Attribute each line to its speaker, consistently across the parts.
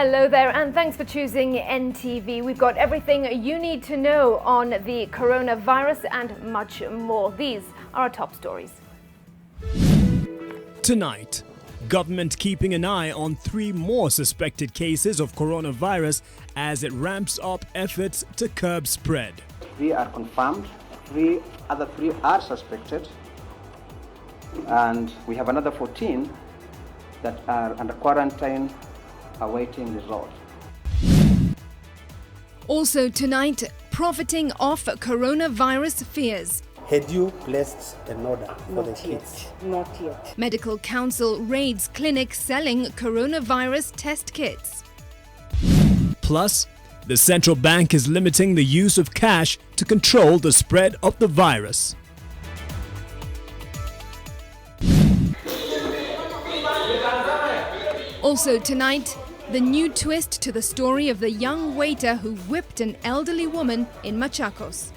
Speaker 1: Hello there, and thanks for choosing NTV. We've got everything you need to know on the coronavirus and much more. These are our top stories.
Speaker 2: Tonight, government keeping an eye on 3 more suspected cases of coronavirus as it ramps up efforts to curb spread.
Speaker 3: 3 are confirmed, 3 are suspected, and we have another 14 that are under quarantine awaiting results.
Speaker 4: Also tonight, profiting off coronavirus fears.
Speaker 5: Had you placed an order for the kits?
Speaker 6: Not yet.
Speaker 4: Medical Council raids clinic selling coronavirus test kits.
Speaker 2: Plus, the central bank is limiting the use of cash to control the spread of the virus.
Speaker 4: Also tonight, the new twist to the story of the young waiter who whipped an elderly woman in Machakos.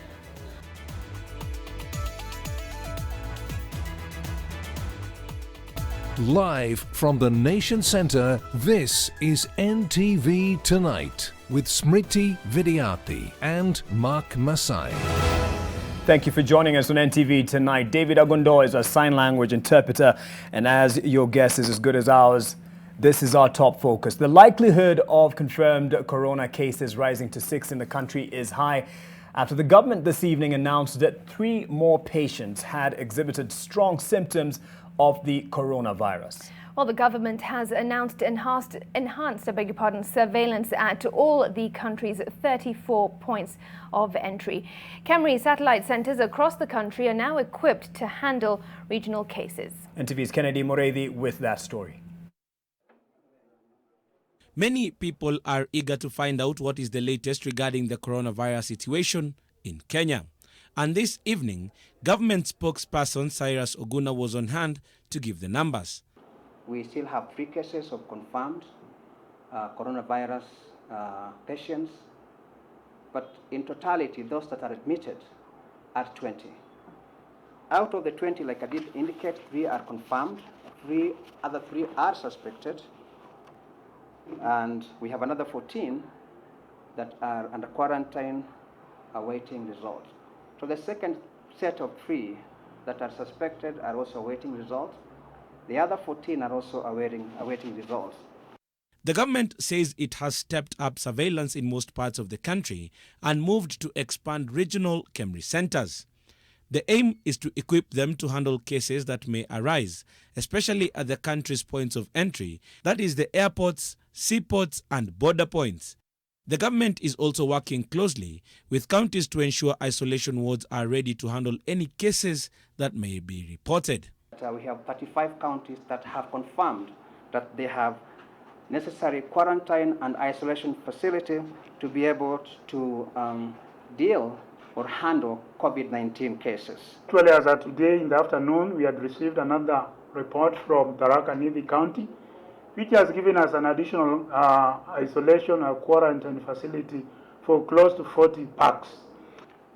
Speaker 7: Live from the Nation Centre, this is NTV Tonight with Smriti Vidyarthi and Mark Masai.
Speaker 2: Thank you for joining us on NTV Tonight. David Agundo is a sign language interpreter, and as your guess is as good as ours, this is our top focus. The likelihood of confirmed corona cases rising to 6 in the country is high after the government this evening announced that 3 more patients had exhibited strong symptoms of the coronavirus.
Speaker 1: Well, the government has announced enhanced surveillance at all the country's 34 points of entry. Camry satellite centres across the country are now equipped to handle regional cases.
Speaker 2: NTV's Kennedy Moredi with that story.
Speaker 8: Many people are eager to find out what is the latest regarding the coronavirus situation in Kenya. And this evening, government spokesperson Cyrus Oguna was on hand to give the numbers.
Speaker 3: We still have 3 cases of confirmed coronavirus patients, but in totality, those that are admitted are 20. Out of the 20, like I did indicate, 3 are confirmed, 3 are suspected, and we have another 14 that are under quarantine awaiting results. So the second set of 3 that are suspected are also awaiting results. The other 14 are also awaiting results.
Speaker 8: The government says it has stepped up surveillance in most parts of the country and moved to expand regional Camry centres. The aim is to equip them to handle cases that may arise, especially at the country's points of entry, that is the airports, seaports and border points. The government is also working closely with counties to ensure isolation wards are ready to handle any cases that may be reported.
Speaker 3: We have 35 counties that have confirmed that they have necessary quarantine and isolation facility to be able to deal or handle COVID-19 cases.
Speaker 9: Actually, as of today in the afternoon, we had received another report from Tharaka Nithi County, which has given us an additional isolation or quarantine facility for close to 40 parks.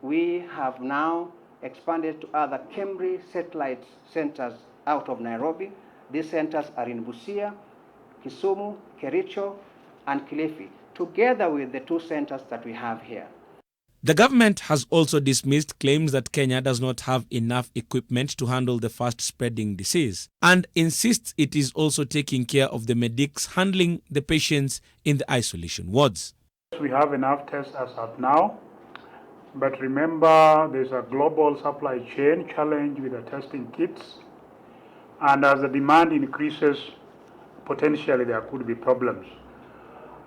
Speaker 3: We have now expanded to other Camry satellite centers out of Nairobi. These centers are in Busia, Kisumu, Kericho, and Kilifi, together with the 2 centers that we have here.
Speaker 8: The government has also dismissed claims that Kenya does not have enough equipment to handle the fast-spreading disease and insists it is also taking care of the medics handling the patients in the isolation wards.
Speaker 9: We have enough tests as of now, but remember there's a global supply chain challenge with the testing kits, and as the demand increases, potentially there could be problems.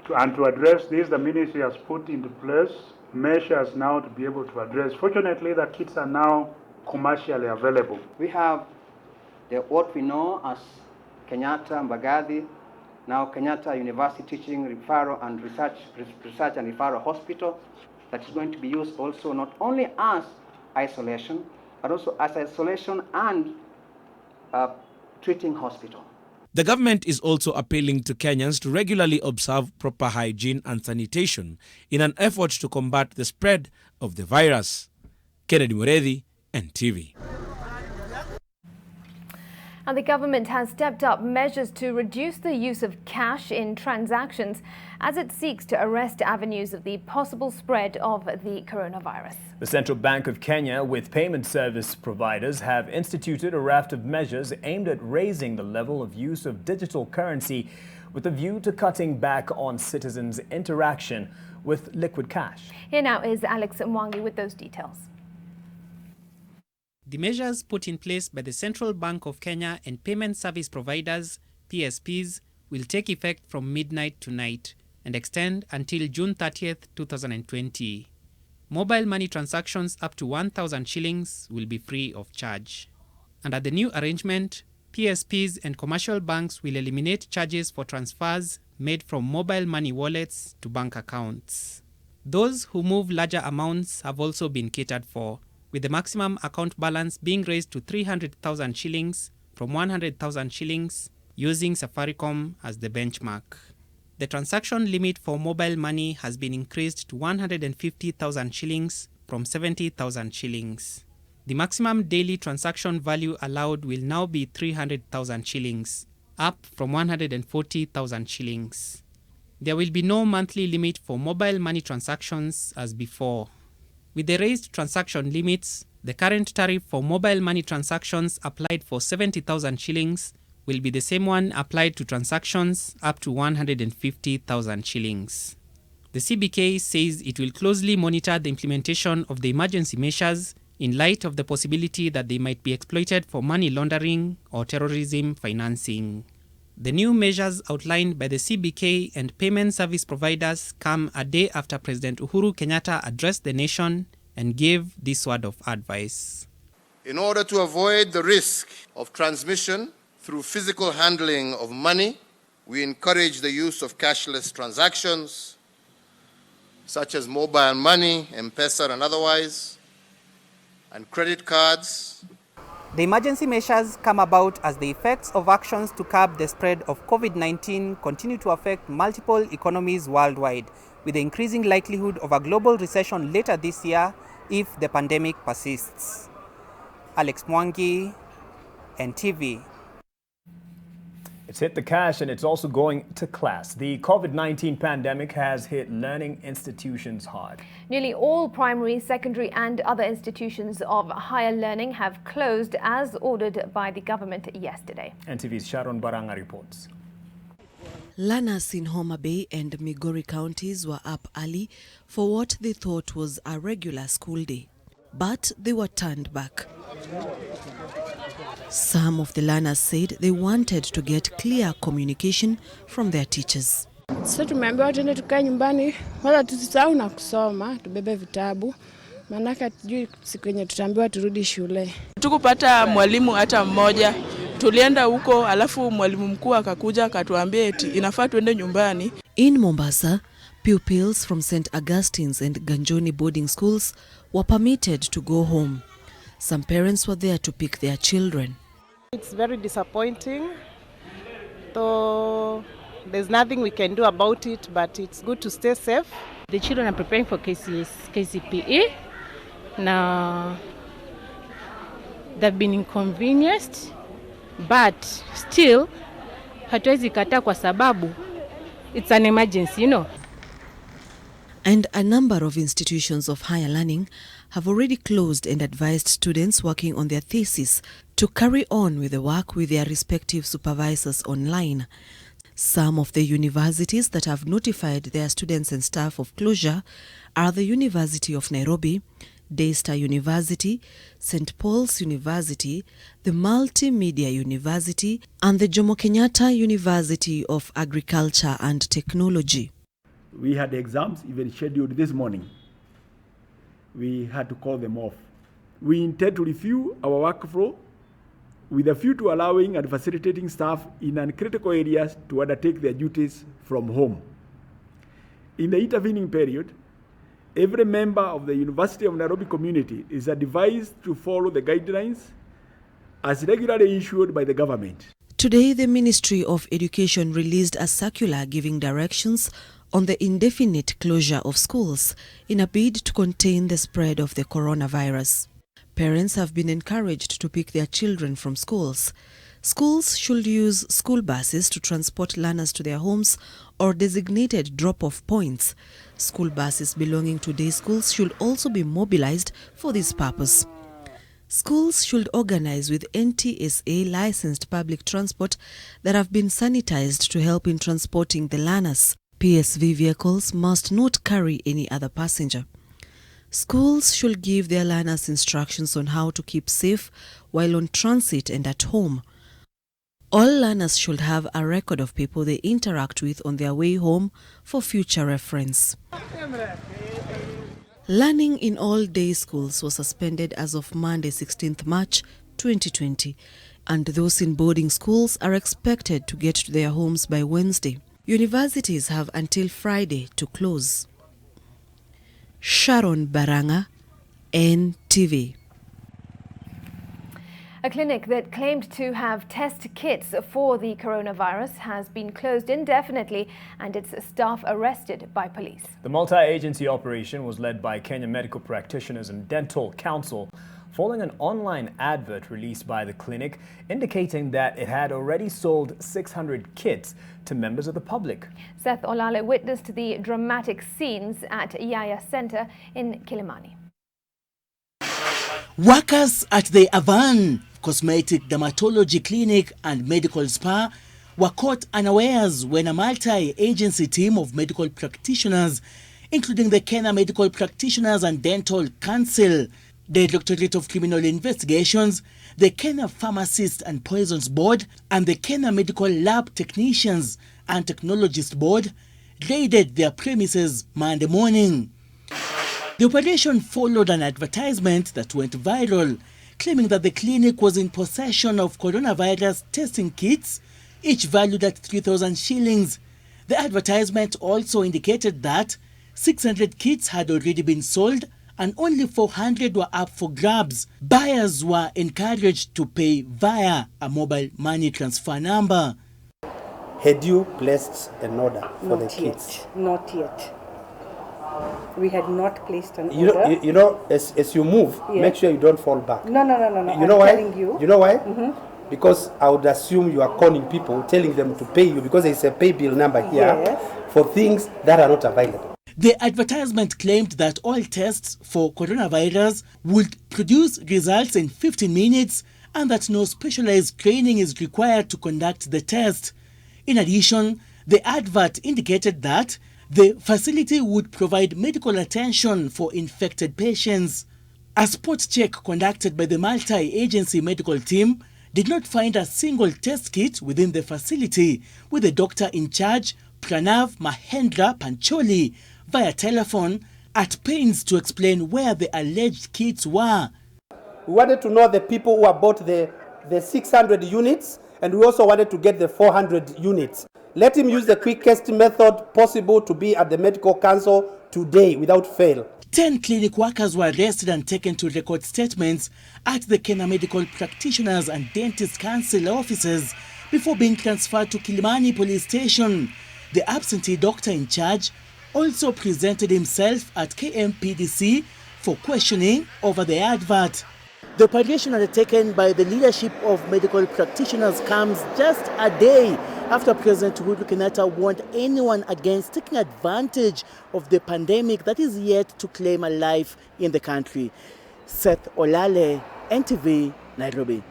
Speaker 9: To address this, the ministry has put into place measures now to be able to address. Fortunately, the kits are now commercially available.
Speaker 3: We have what we know as Kenyatta Mbagathi, now Kenyatta University Teaching Referral and Research and Referral Hospital, that is going to be used also not only as isolation, but also as isolation and treating hospital.
Speaker 8: The government is also appealing to Kenyans to regularly observe proper hygiene and sanitation in an effort to combat the spread of the virus. Kennedy Moredi, NTV.
Speaker 1: And the government has stepped up measures to reduce the use of cash in transactions as it seeks to arrest avenues of the possible spread of the coronavirus.
Speaker 2: The Central Bank of Kenya, with payment service providers, have instituted a raft of measures aimed at raising the level of use of digital currency with a view to cutting back on citizens' interaction with liquid cash.
Speaker 1: Here now is Alex Mwangi with those details.
Speaker 6: The measures put in place by the Central Bank of Kenya and payment service providers, PSPs, will take effect from midnight tonight and extend until June 30th, 2020. Mobile money transactions up to 1,000 shillings will be free of charge. Under the new arrangement, PSPs and commercial banks will eliminate charges for transfers made from mobile money wallets to bank accounts. Those who move larger amounts have also been catered for, with the maximum account balance being raised to 300,000 shillings from 100,000 shillings, using Safaricom as the benchmark. The transaction limit for mobile money has been increased to 150,000 shillings from 70,000 shillings. The maximum daily transaction value allowed will now be 300,000 shillings, up from 140,000 shillings. There will be no monthly limit for mobile money transactions as before. With the raised transaction limits, the current tariff for mobile money transactions applied for 70,000 shillings will be the same one applied to transactions up to 150,000 shillings. The CBK says it will closely monitor the implementation of the emergency measures in light of the possibility that they might be exploited for money laundering or terrorism financing. The new measures outlined by the CBK and payment service providers come a day after President Uhuru Kenyatta addressed the nation and gave this word of advice.
Speaker 10: In order to avoid the risk of transmission through physical handling of money, we encourage the use of cashless transactions, such as mobile money, M-Pesa and otherwise, and credit cards.
Speaker 11: The emergency measures come about as the effects of actions to curb the spread of COVID-19 continue to affect multiple economies worldwide, with the increasing likelihood of a global recession later this year if the pandemic persists. Alex Mwangi, NTV.
Speaker 2: It's hit the cash and it's also going to class. The COVID-19 pandemic has hit learning institutions hard.
Speaker 1: Nearly all primary, secondary and other institutions of higher learning have closed as ordered by the government yesterday.
Speaker 2: NTV's Sharon Baranga reports.
Speaker 12: Learners in Homa Bay and Migori counties were up early for what they thought was a regular school day, but they were turned back. Some of the learners said they wanted to get clear communication from their teachers.
Speaker 13: Sasa tumeambiwa tuende tukae nyumbani, wala tusisahau na kusoma, tubebe vitabu. Maanake hatujui siku yenye tutaambiwa turudi shule.
Speaker 14: Tukupata mwalimu hata mmoja. Tulienda huko alafu mwalimu mkuu akakuja akatuambia eti inafaa tuende nyumbani.
Speaker 12: In Mombasa, pupils from St. Augustine's and Ganjoni boarding schools were permitted to go home. Some parents were there to pick their children.
Speaker 15: It's very disappointing. So there's nothing we can do about it, but it's good to stay safe.
Speaker 16: The children are preparing for KCPE. Now, they've been inconvenienced, but still, hatuwezi kataa kwa sababu it's an emergency, you know.
Speaker 12: And a number of institutions of higher learning have already closed and advised students working on their thesis to carry on with the work with their respective supervisors online. Some of the universities that have notified their students and staff of closure are the University of Nairobi, Daystar University, St. Paul's University, the Multimedia University, and the Jomo Kenyatta University of Agriculture and Technology.
Speaker 17: We had exams even scheduled this morning. We had to call them off. We intend to review our workflow with a view to allowing and facilitating staff in uncritical areas to undertake their duties from home. In the intervening period, every member of the University of Nairobi community is advised to follow the guidelines as regularly issued by the government.
Speaker 12: Today, the Ministry of Education released a circular giving directions on the indefinite closure of schools in a bid to contain the spread of the coronavirus. Parents have been encouraged to pick their children from schools. Schools should use school buses to transport learners to their homes or designated drop-off points. School buses belonging to day schools should also be mobilized for this purpose. Schools should organize with NTSA licensed public transport that have been sanitized to help in transporting the learners. PSV vehicles must not carry any other passenger. Schools should give their learners instructions on how to keep safe while on transit and at home. All learners should have a record of people they interact with on their way home for future reference. Learning in all day schools was suspended as of Monday, 16th March 2020, and those in boarding schools are expected to get to their homes by Wednesday. Universities have until Friday to close. Sharon Baranga, NTV.
Speaker 1: A clinic that claimed to have test kits for the coronavirus has been closed indefinitely and its staff arrested by police.
Speaker 2: The multi-agency operation was led by Kenyan Medical Practitioners and Dental Council following an online advert released by the clinic indicating that it had already sold 600 kits to members of the public.
Speaker 1: Seth Olale witnessed the dramatic scenes at Yaya Center in Kilimani.
Speaker 18: Workers at the Avan Cosmetic Dermatology Clinic and Medical Spa were caught unawares when a multi-agency team of medical practitioners, including the Kenya Medical Practitioners and Dental Council, the Directorate of Criminal Investigations, the Kenya Pharmacists and Poisons Board, and the Kenya Medical Lab Technicians and Technologists Board, raided their premises Monday morning. The operation followed an advertisement that went viral, claiming that the clinic was in possession of coronavirus testing kits, each valued at 3,000 shillings. The advertisement also indicated that 600 kits had already been sold and only 400 were up for grabs. Buyers were encouraged to pay via a mobile money transfer number.
Speaker 5: Had you placed an order for the kits?
Speaker 19: Not yet. We had not placed an order.
Speaker 5: You know, as you move, make sure you don't fall back.
Speaker 19: No.
Speaker 5: You know why? You know why?
Speaker 19: Mm-hmm.
Speaker 5: Because I would assume you are calling people, telling them to pay you because there is a pay bill number here for things that are not available.
Speaker 18: The advertisement claimed that all tests for coronavirus would produce results in 15 minutes and that no specialized training is required to conduct the test. In addition, the advert indicated that the facility would provide medical attention for infected patients. A spot check conducted by the multi-agency medical team did not find a single test kit within the facility, with the doctor in charge, Pranav Mahendra Pancholi, via telephone, at pains to explain where the alleged kits were.
Speaker 5: We wanted to know the people who bought the 600 units, and we also wanted to get the 400 units. Let him use the quickest method possible to be at the Medical Council today without fail.
Speaker 18: 10 clinic workers were arrested and taken to record statements at the Kenya Medical Practitioners and Dentist Council offices before being transferred to Kilimani Police Station. The absentee doctor in charge also presented himself at KMPDC for questioning over the advert. The operation undertaken by the leadership of medical practitioners comes just a day after President Uhuru Kenyatta warned anyone against taking advantage of the pandemic that is yet to claim a life in the country. Seth Olale, NTV, Nairobi.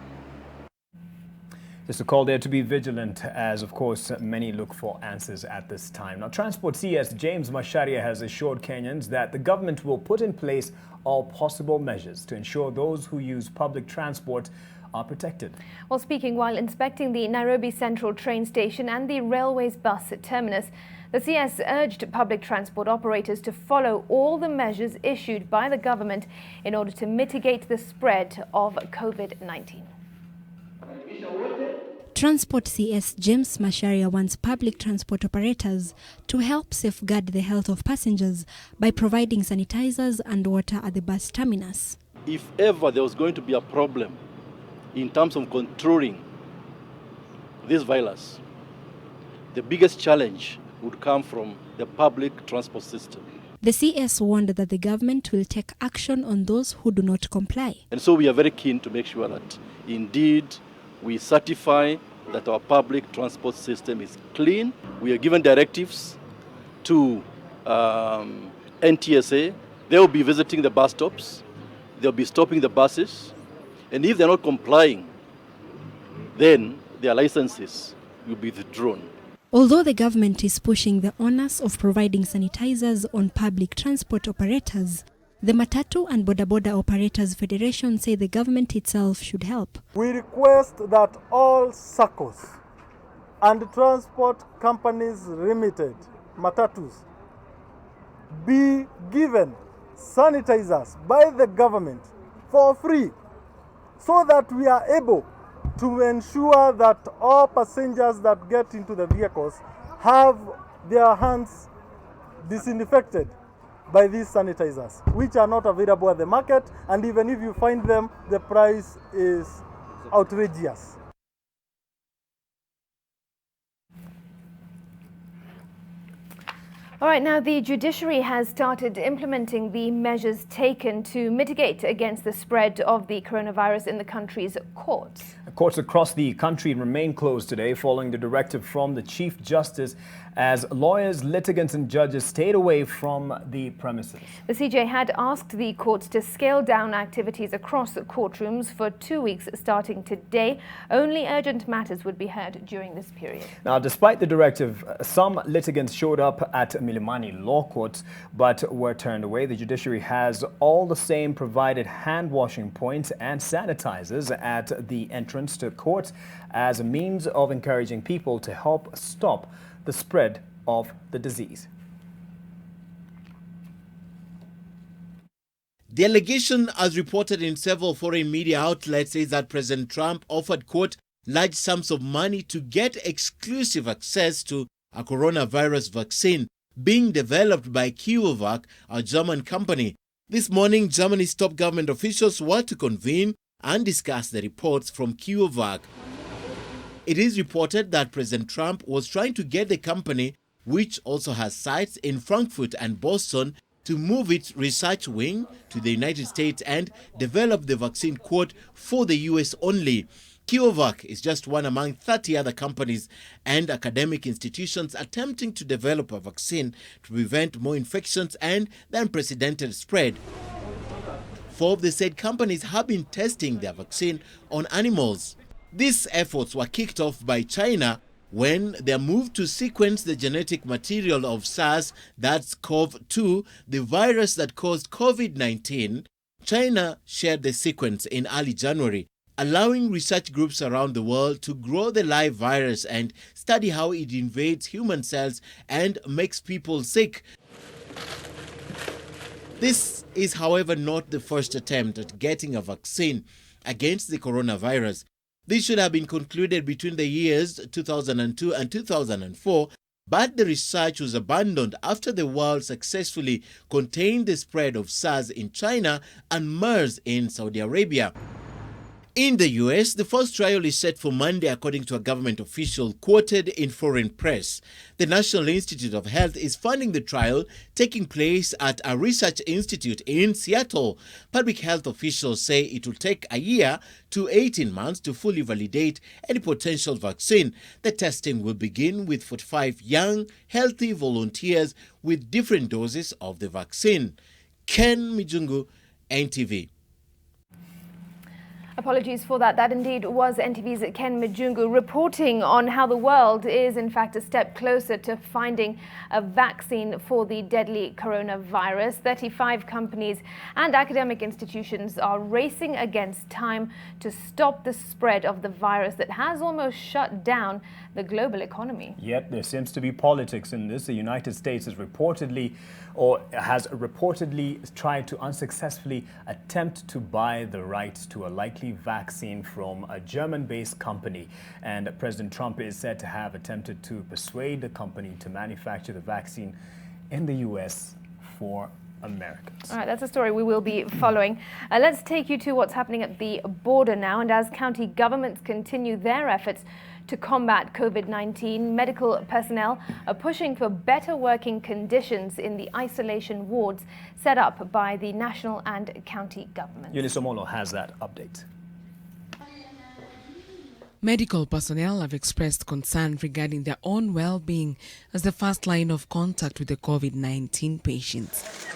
Speaker 2: Just a call there to be vigilant as, of course, many look for answers at this time. Now, Transport CS James Macharia has assured Kenyans that the government will put in place all possible measures to ensure those who use public transport are protected.
Speaker 1: Well, speaking while inspecting the Nairobi Central train station and the railway's bus terminus, the CS urged public transport operators to follow all the measures issued by the government in order to mitigate the spread of COVID-19.
Speaker 20: Transport CS James Macharia wants public transport operators to help safeguard the health of passengers by providing sanitizers and water at the bus terminus.
Speaker 21: If ever there was going to be a problem in terms of controlling this virus, the biggest challenge would come from the public transport system.
Speaker 20: The CS warned that the government will take action on those who do not comply.
Speaker 21: And so we are very keen to make sure that indeed we certify that our public transport system is clean. We are given directives to NTSA. They will be visiting the bus stops. They'll be stopping the buses. And if they're not complying, then their licenses will be withdrawn.
Speaker 20: Although the government is pushing the onus of providing sanitizers on public transport operators, the Matatu and Boda Boda Operators Federation say the government itself should help.
Speaker 4: We request that all SACCOs and transport companies limited, Matatus, be given sanitizers by the government for free so that we are able to ensure that all passengers that get into the vehicles have their hands disinfected by these sanitizers, which are not available at the market, and even if you find them, the price is outrageous.
Speaker 1: All right, now the Judiciary has started implementing the measures taken to mitigate against the spread of the coronavirus in the country's courts.
Speaker 2: Courts across the country remain closed today following the directive from the Chief Justice as lawyers, litigants and judges stayed away from the premises.
Speaker 1: The CJ had asked the courts to scale down activities across the courtrooms for 2 weeks starting today. Only urgent matters would be heard during this period.
Speaker 2: Now, despite the directive, some litigants showed up at Milimani Law Courts but were turned away. The Judiciary has all the same provided hand washing points and sanitizers at the entrance to court as a means of encouraging people to help stop the spread of the disease.
Speaker 22: The allegation, as reported in several foreign media outlets, is that President Trump offered, quote, large sums of money to get exclusive access to a coronavirus vaccine being developed by CureVac, a German company. This morning, Germany's top government officials were to convene and discuss the reports from CureVac. It is reported that President Trump was trying to get the company, which also has sites in Frankfurt and Boston, to move its research wing to the United States and develop the vaccine, quote, for the US only. CureVac is just one among 30 other companies and academic institutions attempting to develop a vaccine to prevent more infections and the unprecedented spread. 4 of the said companies have been testing their vaccine on animals. These efforts were kicked off by China when their move to sequence the genetic material of SARS, that's CoV-2, the virus that caused COVID-19. China shared the sequence in early January, allowing research groups around the world to grow the live virus and study how it invades human cells and makes people sick. This is, however, not the first attempt at getting a vaccine against the coronavirus. This should have been concluded between the years 2002 and 2004, but the research was abandoned after the world successfully contained the spread of SARS in China and MERS in Saudi Arabia. In the US, the first trial is set for Monday, according to a government official quoted in foreign press. The National Institute of Health is funding the trial, taking place at a research institute in Seattle. Public health officials say it will take a year to 18 months to fully validate any potential vaccine. The testing will begin with 45 young, healthy volunteers with different doses of the vaccine. Ken Mijungu, NTV.
Speaker 1: Apologies for that. That indeed was NTV's Ken Mijungu reporting on how the world is in fact a step closer to finding a vaccine for the deadly coronavirus. 35 companies and academic institutions are racing against time to stop the spread of the virus that has almost shut down the global economy.
Speaker 2: Yet there seems to be politics in this. The United States has reportedly tried to unsuccessfully attempt to buy the rights to a likely vaccine from a German-based company. And President Trump is said to have attempted to persuade the company to manufacture the vaccine in the U.S. for Americans.
Speaker 1: All right, that's a story we will be following. Let's take you to what's happening at the border now. And as county governments continue their efforts to combat COVID-19, medical personnel are pushing for better working conditions in the isolation wards set up by the national and county governments.
Speaker 2: Eunice Omolo has that update.
Speaker 7: Medical personnel have expressed concern regarding their own well-being as the first line of contact with the COVID-19 patients.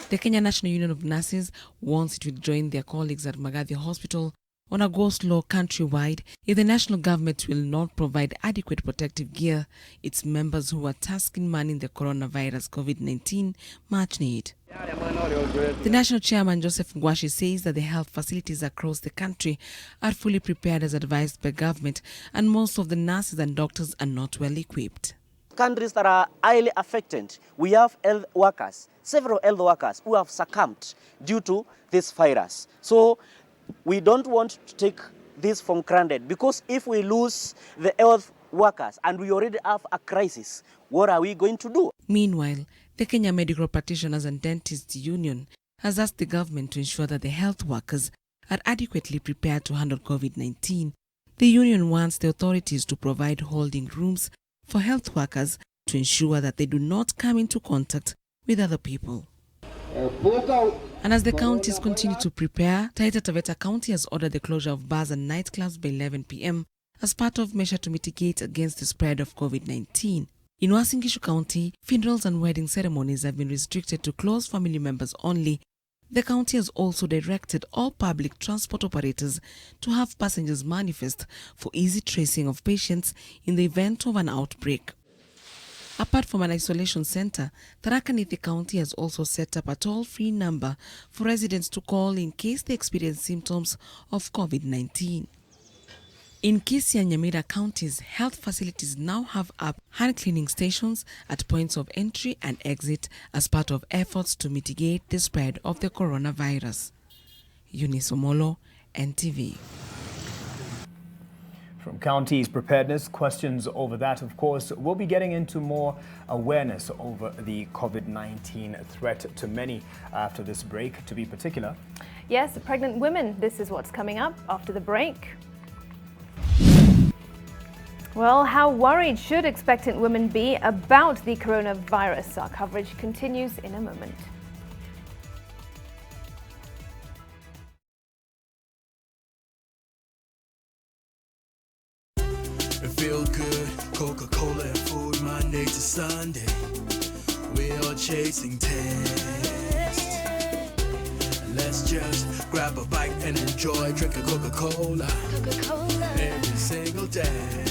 Speaker 7: The Kenya National Union of Nurses wants it to join their colleagues at Magathi Hospital on a go-slow countrywide if the national government will not provide adequate protective gear its members who are tasked in manning the coronavirus COVID-19 much need. The national chairman Joseph Ngwashi says that the health facilities across the country are fully prepared as advised by government, and most of the nurses and doctors are not well equipped.
Speaker 9: Countries that are highly affected, we have health workers, several health workers who have succumbed due to this virus. So we don't want to take this for granted, because if we lose the health workers and we already have a crisis, what are we going to do?
Speaker 7: Meanwhile, the Kenya Medical Practitioners and Dentists Union has asked the government to ensure that the health workers are adequately prepared to handle COVID-19. The union wants the authorities to provide holding rooms for health workers to ensure that they do not come into contact with other people. And as the counties continue to prepare, Taita Taveta County has ordered the closure of bars and nightclubs by 11 p.m. as part of measure to mitigate against the spread of COVID-19. In Uasin Gishu County, funerals and wedding ceremonies have been restricted to close family members only. The county has also directed all public transport operators to have passengers manifest for easy tracing of patients in the event of an outbreak. Apart from an isolation center, Tharaka Nithi County has also set up a toll-free number for residents to call in case they experience symptoms of COVID-19. In Kisii and Nyamira counties, health facilities now have up hand cleaning stations at points of entry and exit as part of efforts to mitigate the spread of the coronavirus. Eunice Omolo, NTV.
Speaker 2: From counties' preparedness, questions over that, of course. We'll be getting into more awareness over the COVID-19 threat to many after this break, to be particular.
Speaker 1: Yes, pregnant women, this is what's coming up after the break. Well, how worried should expectant women be about the coronavirus? Our coverage continues in a moment.
Speaker 23: Feel good, Coca-Cola and food, Monday to Sunday. We're all chasing taste. Let's just grab a bite and enjoy, drink a Coca-Cola every single day.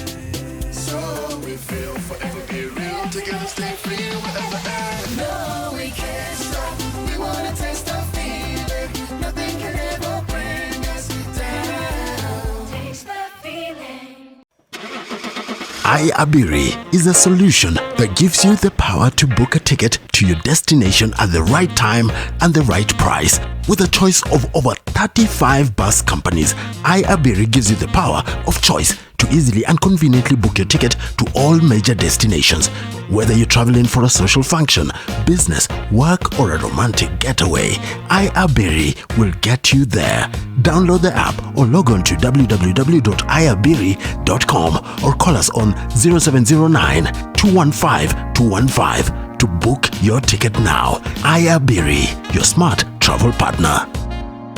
Speaker 23: So we feel forever be real, together stay free wherever at. No, we can't stop, we wanna taste the feeling. Nothing can ever bring us down. Taste the feeling.
Speaker 24: iAbiri is a solution that gives you the power to book a ticket to your destination at the right time and the right price. With a choice of over 35 bus companies, iAbiri gives you the power of choice to easily and conveniently book your ticket to all major destinations. Whether you're traveling for a social function, business, work, or a romantic getaway, iAbiri will get you there. Download the app or log on to www.iabiri.com or call us on 0709 215 215 to book your ticket now. iAbiri, your smart travel partner.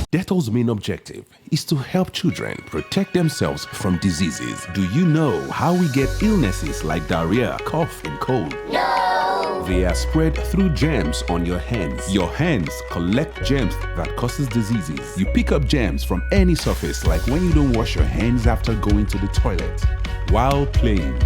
Speaker 25: Dettol's main objective is to help children protect themselves from diseases. Do you know how we get illnesses like diarrhea, cough, and cold? No! They are spread through germs on your hands. Your hands collect germs that causes diseases. You pick up germs from any surface, like when you don't wash your hands after going to the toilet, while playing.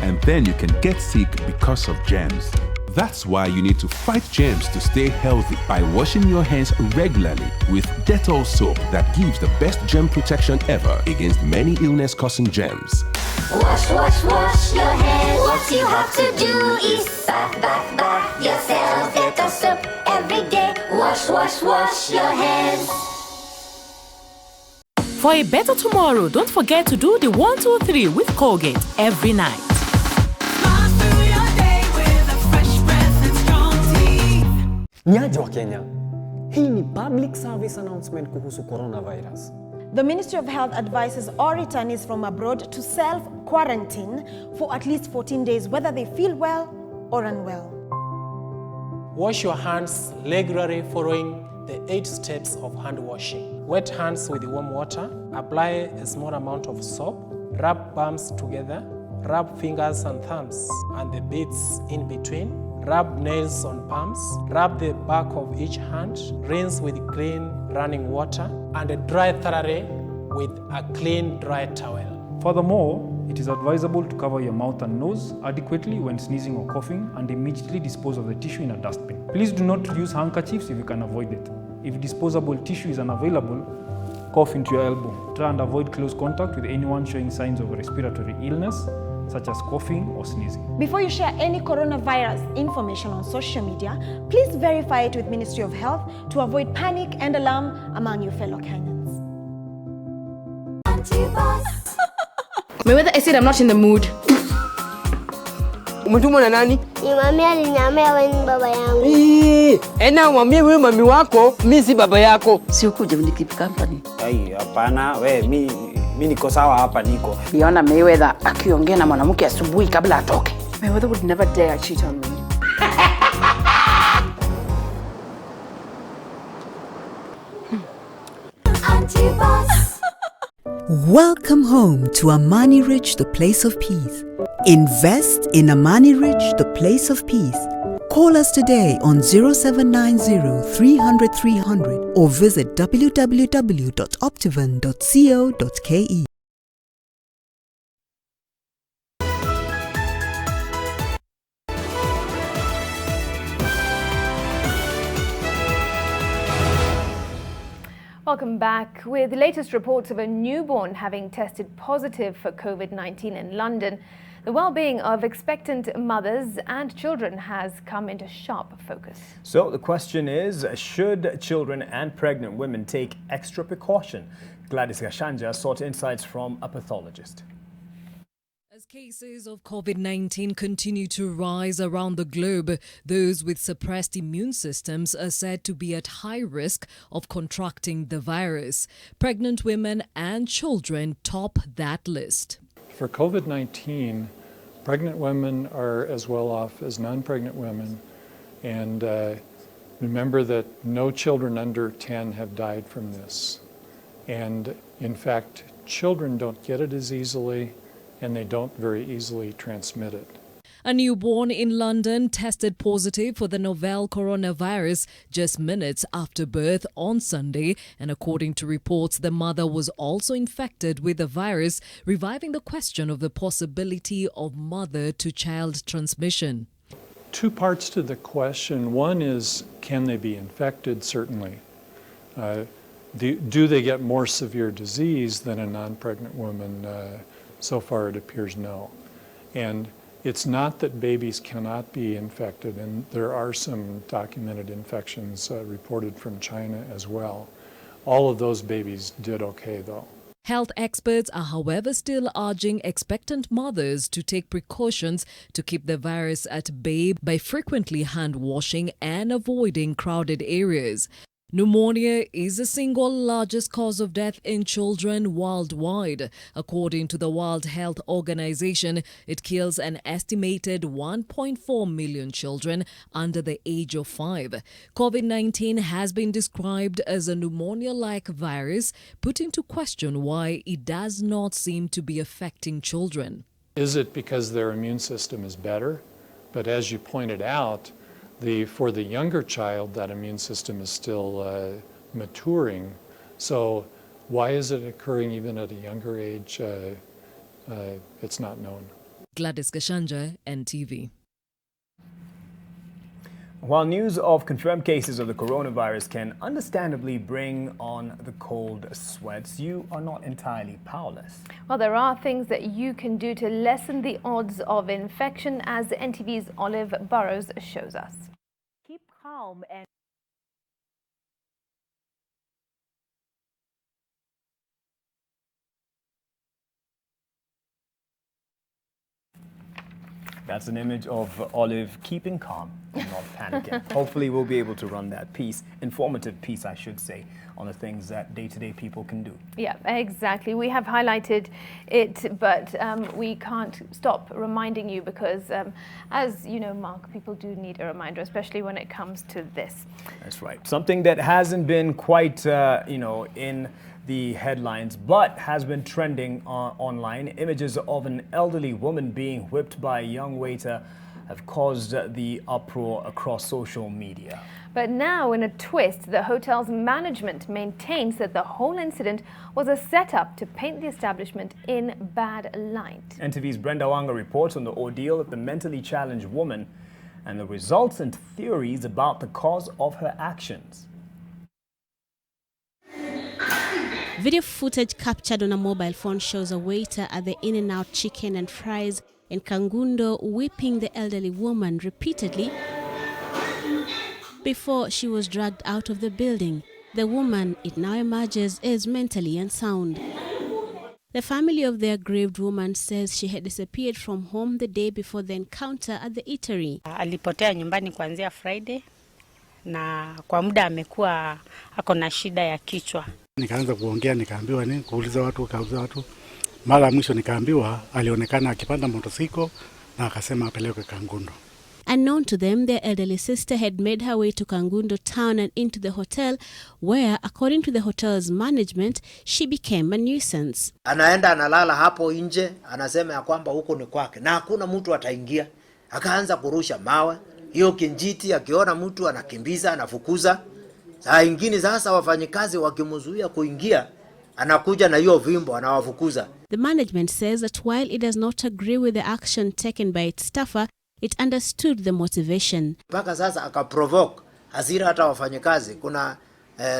Speaker 25: And then you can get sick because of germs. That's why you need to fight germs to stay healthy by washing your hands regularly with Dettol soap that gives the best germ protection ever against many illness-causing germs.
Speaker 26: Wash, wash, wash your hands. What you have to do is bath, bath, bath yourself. Dettol soap every day. Wash, wash, wash your hands.
Speaker 27: For a better tomorrow, don't forget to do the 1, 2, 3 with Colgate every night.
Speaker 28: Nyaji wa Kenya, hii ni public service announcement kuhusu coronavirus.
Speaker 29: The Ministry of Health advises all returnees from abroad to self-quarantine for at least 14 days, whether they feel well or unwell.
Speaker 30: Wash your hands regularly following the 8 steps of hand washing.
Speaker 3: Wet hands with warm water. Apply a small amount of soap. Rub palms together. Rub fingers and thumbs and the beads in between. Rub nails on palms. Rub the back of each hand. Rinse with clean running water and dry thoroughly with a clean dry towel.
Speaker 6: Furthermore, it is advisable to cover your mouth and nose adequately when sneezing or coughing and immediately dispose of the tissue in a dustbin. Please do not use handkerchiefs if you can avoid it. If disposable tissue is unavailable, cough into your elbow. Try and avoid close contact with anyone showing signs of respiratory illness, such as coughing or sneezing.
Speaker 29: Before you share any coronavirus information on social media, please verify it with Ministry of Health to avoid panic and alarm among your fellow Kenyans.
Speaker 8: Mayweather, I said I'm not in the mood.
Speaker 10: Umetumwa na nani?
Speaker 26: Ni mami aliniambia wewe ni baba yangu.
Speaker 10: Ena mwambie wewe mami wako, mimi si baba yako.
Speaker 8: Si ukuje keep company.
Speaker 10: Hapana, mimi niko sawa hapa niko.
Speaker 8: Niona Mayweather akiongea na mwanamke asubuhi kabla atoke. Mayweather would never dare cheat on me.
Speaker 11: Welcome home to Amani Ridge, the place of peace. Invest in Amani Ridge, the place of peace. Call us today on 0790 300 300 or visit www.optivan.co.ke.
Speaker 1: Welcome back. With the latest reports of a newborn having tested positive for COVID-19 in London, the well-being of expectant mothers and children has come into sharp focus.
Speaker 2: So the question is, should children and pregnant women take extra precaution? Gladys Gashanja sought insights from a pathologist.
Speaker 13: As cases of COVID-19 continue to rise around the globe, those with suppressed immune systems are said to be at high risk of contracting the virus. Pregnant women and children top that list.
Speaker 14: For COVID-19, pregnant women are as well off as non-pregnant women. And remember that no children under 10 have died from this. And in fact, children don't get it as easily, and they don't very easily transmit it.
Speaker 13: A newborn in London tested positive for the novel coronavirus just minutes after birth on Sunday, and according to reports, the mother was also infected with the virus, reviving the question of the possibility of mother-to-child transmission.
Speaker 14: Two parts to the question. One is, can they be infected? Certainly. Do they get more severe disease than a non-pregnant woman? So far it appears no. And it's not that babies cannot be infected, and there are some documented infections reported from China as well. All of those babies did okay though.
Speaker 13: Health experts are, however, still urging expectant mothers to take precautions to keep the virus at bay by frequently hand washing and avoiding crowded areas. Pneumonia is the single largest cause of death in children worldwide. According to the World Health Organization, it kills an estimated 1.4 million children under the age of 5. COVID-19 has been described as a pneumonia-like virus, putting to question why it does not seem to be affecting children.
Speaker 14: Is it because their immune system is better? But as you pointed out, for the younger child, that immune system is still maturing. So why is it occurring even at a younger age? It's not known.
Speaker 13: Gladys Gashanja, NTV.
Speaker 2: While news of confirmed cases of the coronavirus can understandably bring on the cold sweats, you are not entirely powerless.
Speaker 1: Well, there are things that you can do to lessen the odds of infection, as NTV's Olive Burrows shows us.
Speaker 15: Keep calm and
Speaker 2: That's an image of Olive keeping calm and not panicking. Hopefully we'll be able to run that piece, informative piece I should say, on the things that day-to-day people can do.
Speaker 1: Yeah, exactly. We have highlighted it, but we can't stop reminding you because, as you know, Mark, people do need a reminder, especially when it comes to this.
Speaker 2: That's right. Something that hasn't been quite, in the headlines, but has been trending online. Images of an elderly woman being whipped by a young waiter have caused the uproar across social media.
Speaker 1: But now, in a twist, the hotel's management maintains that the whole incident was a setup to paint the establishment in bad light.
Speaker 2: NTV's Brenda Wanga reports on the ordeal of the mentally challenged woman and the resultant theories about the cause of her actions.
Speaker 4: Video footage captured on a mobile phone shows a waiter at the In-N-Out Chicken and Fries in Kangundo whipping the elderly woman repeatedly before she was dragged out of the building. The woman, it now emerges, is mentally unsound. The family of the aggrieved woman says she had disappeared from home the day before the encounter at the eatery.
Speaker 5: Alipotea nyumbani kuanzia Friday na kwa muda amekuwa ako na shida ya kichwa.
Speaker 12: Nikaanza kuongea, nikaambiwa nini, kuuliza watu. Mara mwisho nikaambiwa alionekana akipanda motosiklo na akasema apelekwe Kangundo.
Speaker 4: Unknown to them, their elderly sister had made her way to Kangundo town and into the hotel, where, according to the hotel's management, she became a nuisance.
Speaker 16: Anaenda analala hapo nje, anasema ya kwamba huko ni kwake na hakuna mtu ataingia. Akaanza kurusha mawe, hiyo kinjiti akiona mtu anakimbiza, anafukuza. Saa ingine sasa wafanyikazi wakimzuia kuingia, anakuja na hiyo vimbo anawafukuza.
Speaker 4: The management says that while it does not agree with the action taken by its staffer, it understood the motivation.
Speaker 16: Mpaka sasa akaprovoke hasira hata wafanyikazi. Kuna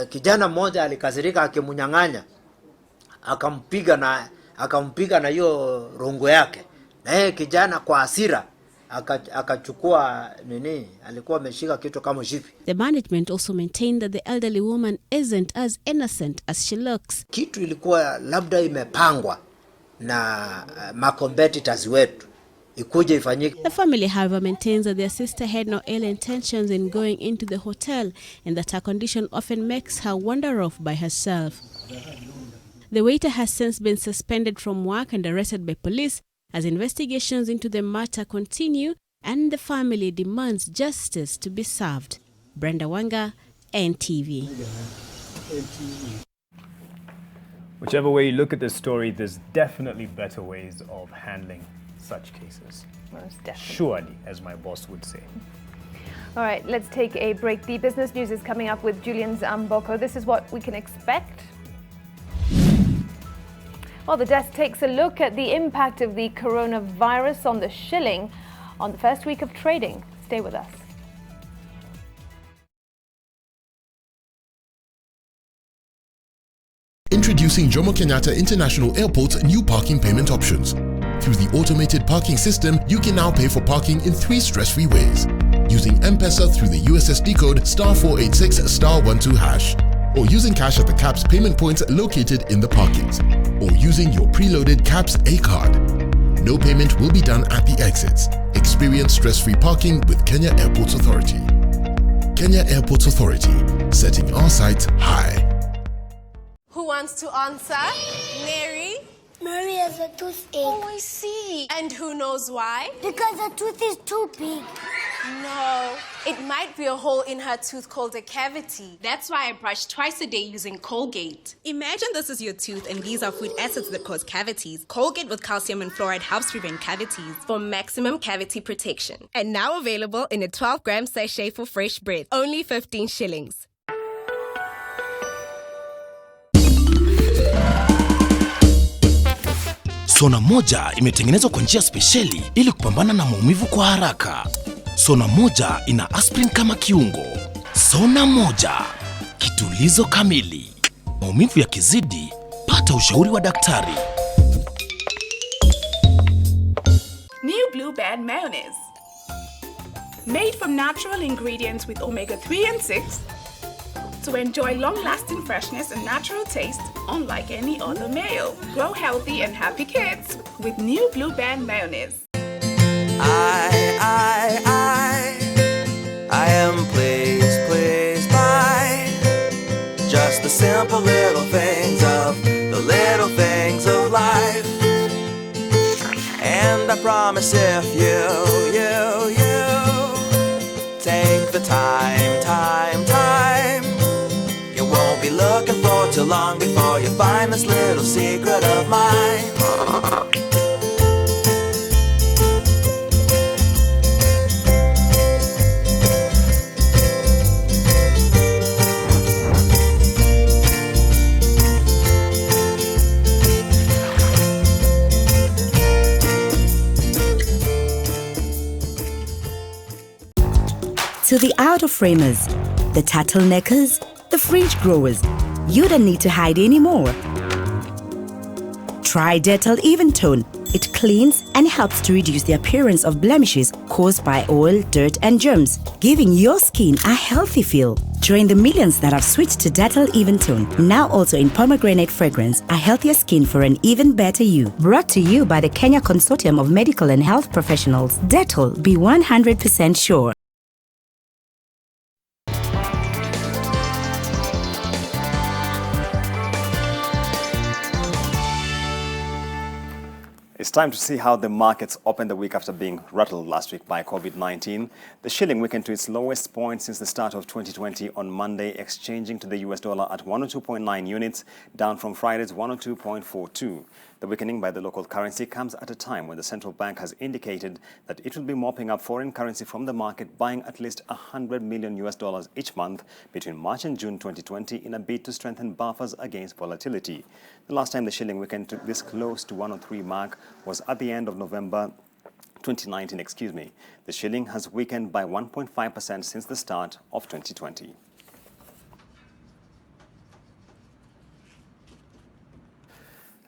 Speaker 16: kijana mmoja alikasirika akimunyang'anya, akampiga na hiyo rungu yake. Na kijana kwa hasira akachukua nini, alikuwa ameshika kitu kama shipi.
Speaker 4: The management also maintained that the elderly woman isn't as innocent as she looks.
Speaker 16: Kitu ilikuwa labda imepangwa na ma-competitors wetu ikuje ifanyike.
Speaker 4: The family, however, maintains that their sister had no ill intentions in going into the hotel and that her condition often makes her wander off by herself. The waiter has since been suspended from work and arrested by police as investigations into the matter continue and the family demands justice to be served. Brenda Wanga, NTV.
Speaker 2: Whichever way you look at this story, there's definitely better ways of handling such cases.
Speaker 1: Most definitely.
Speaker 2: Surely, as my boss would say.
Speaker 1: All right, let's take a break. The business news is coming up with Julian's Mboko. This is what we can expect. Well, the desk takes a look at the impact of the coronavirus on the shilling on the first week of trading. Stay with us.
Speaker 24: Introducing Jomo Kenyatta International Airport's new parking payment options. Through the automated parking system, you can now pay for parking in 3 stress-free ways. Using M-Pesa through the USSD code *486*12#. Or using cash at the CAPS payment points located in the parkings. Or using your preloaded CAPS A card. No payment will be done at the exits. Experience stress-free parking with Kenya Airports Authority. Kenya Airports Authority, setting our sights high.
Speaker 17: Who wants to answer? Mary?
Speaker 18: Mary has a toothache.
Speaker 17: Oh, I see. And who knows why?
Speaker 18: Because her tooth is too big.
Speaker 17: No, it might be a hole in her tooth called a cavity. That's why I brush twice a day using Colgate.
Speaker 19: Imagine this is your tooth and these are food acids that cause cavities. Colgate with calcium and fluoride helps prevent cavities
Speaker 17: for maximum cavity protection. And now available in a 12-gram sachet for fresh breath. Only 15 shillings.
Speaker 20: Sona moja imetengenezwa kwa njia spesheli ili kupambana na maumivu kwa haraka. Sona moja ina aspirin kama kiungo. Sona moja, kitulizo kamili. Maumivu yakizidi, pata ushauri wa daktari.
Speaker 21: New Blue Band Mayonnaise. Made from natural ingredients with omega-3 and 6 to enjoy long-lasting freshness and natural taste unlike any other mayo. Grow healthy and happy kids with New Blue Band Mayonnaise.
Speaker 3: I am pleased by just the simple little things of life. And I promise if you take the time, you won't be looking for too long before you find this little secret of mine.
Speaker 11: To the out-of-framers, the turtleneckers, the fringe growers, you don't need to hide anymore. Try Dettol Even Tone. It cleans and helps to reduce the appearance of blemishes caused by oil, dirt and germs, giving your skin a healthy feel. Join the millions that have switched to Dettol Even Tone, now also in pomegranate fragrance, a healthier skin for an even better you. Brought to you by the Kenya Consortium of Medical and Health Professionals. Dettol, be 100% sure.
Speaker 2: It's time to see how the markets opened the week after being rattled last week by COVID-19. The shilling weakened to its lowest point since the start of 2020 on Monday, exchanging to the US dollar at 102.9 units, down from Friday's 102.42. The weakening by the local currency comes at a time when the central bank has indicated that it will be mopping up foreign currency from the market, buying at least $100 million each month between March and June 2020 in a bid to strengthen buffers against volatility. The last time the shilling weakened to this close to 103 mark was at the end of November 2019. The shilling has weakened by 1.5% since the start of 2020.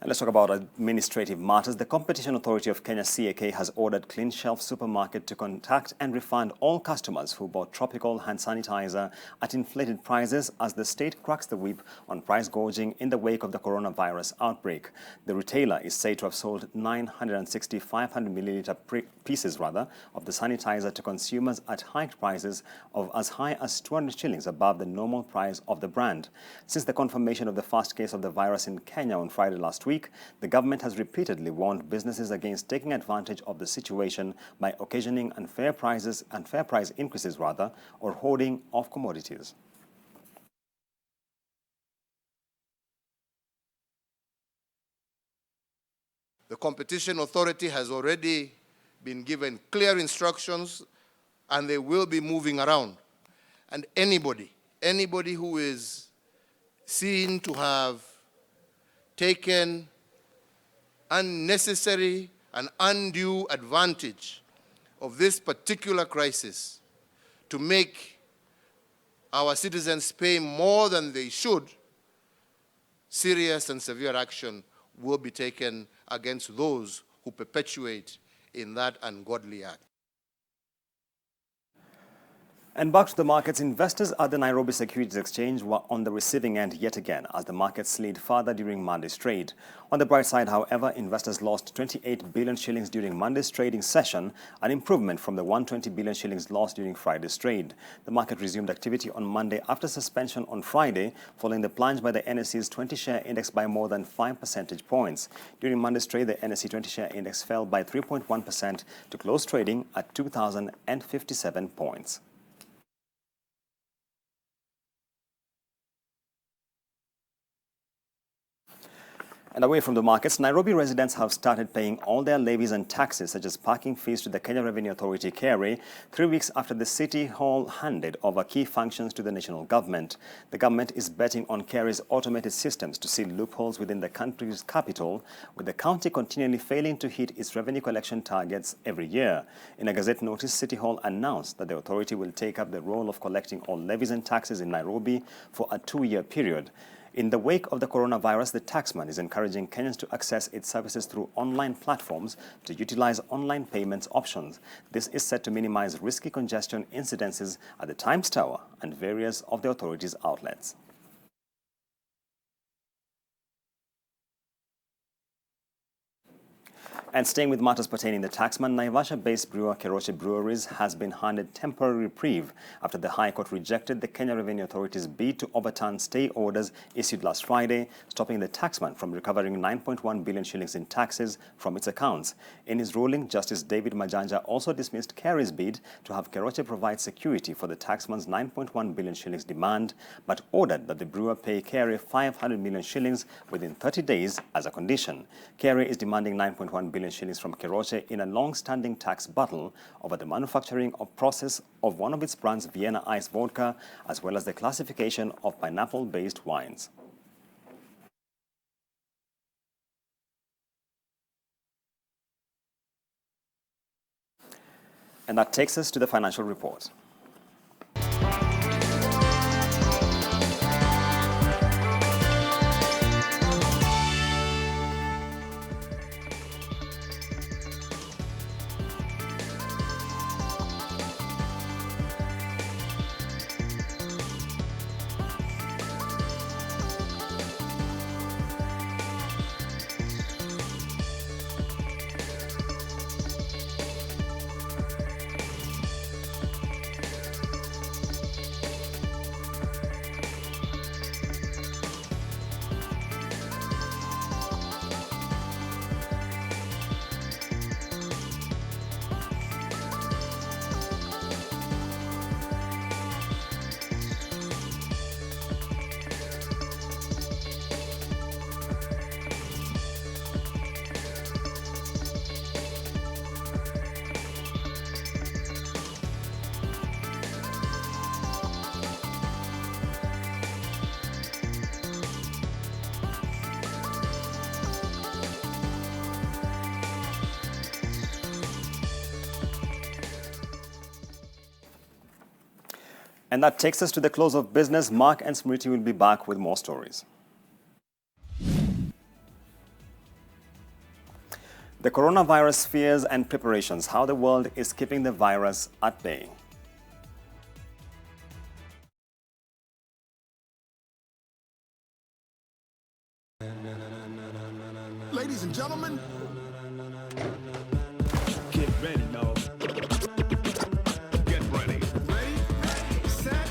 Speaker 2: And let's talk about administrative matters. The Competition Authority of Kenya, CAK, has ordered Clean Shelf Supermarket to contact and refund all customers who bought tropical hand sanitizer at inflated prices as the state cracks the whip on price gouging in the wake of the coronavirus outbreak. The retailer is said to have sold 960 500-milliliter pieces of the sanitizer to consumers at hiked prices of as high as 200 shillings above the normal price of the brand. Since the confirmation of the first case of the virus in Kenya on Friday last week, the government has repeatedly warned businesses against taking advantage of the situation by occasioning unfair price increases or hoarding of commodities.
Speaker 6: The Competition Authority has already been given clear instructions, and they will be moving around. And anybody who is seen to have taken unnecessary and undue advantage of this particular crisis to make our citizens pay more than they should, serious and severe action will be taken against those who perpetuate in that ungodly act.
Speaker 2: And back to the markets, investors at the Nairobi Securities Exchange were on the receiving end yet again as the market slid further during Monday's trade. On the bright side, however, investors lost 28 billion shillings during Monday's trading session, an improvement from the 120 billion shillings lost during Friday's trade. The market resumed activity on Monday after suspension on Friday, following the plunge by the NSE's 20-share index by more than 5 percentage points. During Monday's trade, the NSE 20-share index fell by 3.1% to close trading at 2,057 points. And away from the markets, Nairobi residents have started paying all their levies and taxes, such as parking fees, to the Kenya Revenue Authority, KRA, 3 weeks after the City Hall handed over key functions to the national government. The government is betting on KRA's automated systems to seal loopholes within the country's capital, with the county continually failing to hit its revenue collection targets every year. In a Gazette notice, City Hall announced that the authority will take up the role of collecting all levies and taxes in Nairobi for a 2-year period. In the wake of the coronavirus, the taxman is encouraging Kenyans to access its services through online platforms to utilize online payments options. This is set to minimize risky congestion incidences at the Times Tower and various of the authority's outlets.
Speaker 7: And staying with matters pertaining to the taxman, Naivasha-based brewer Keroche Breweries has been handed temporary reprieve after the High Court rejected the Kenya Revenue Authority's bid to overturn stay orders issued last Friday, stopping the taxman from recovering 9.1 billion shillings in taxes from its accounts. In his ruling, Justice David Majanja also dismissed Kerry's bid to have Keroche provide security for the taxman's 9.1 billion shillings demand, but ordered that the brewer pay Kerry 500 million shillings within 30 days as a condition. Kerry is demanding 9.1 billion shillings from Keroche in a long-standing tax battle over the manufacturing of process of one of its brands, Vienna Ice Vodka, as well as the classification of pineapple-based wines. And that takes us to the financial report. And that takes us to the close of business. Mark and Smriti will be back with more stories. The coronavirus fears and preparations, how the world is keeping the virus at bay.
Speaker 9: Ladies and gentlemen, get ready, no. Get ready. Ready, set,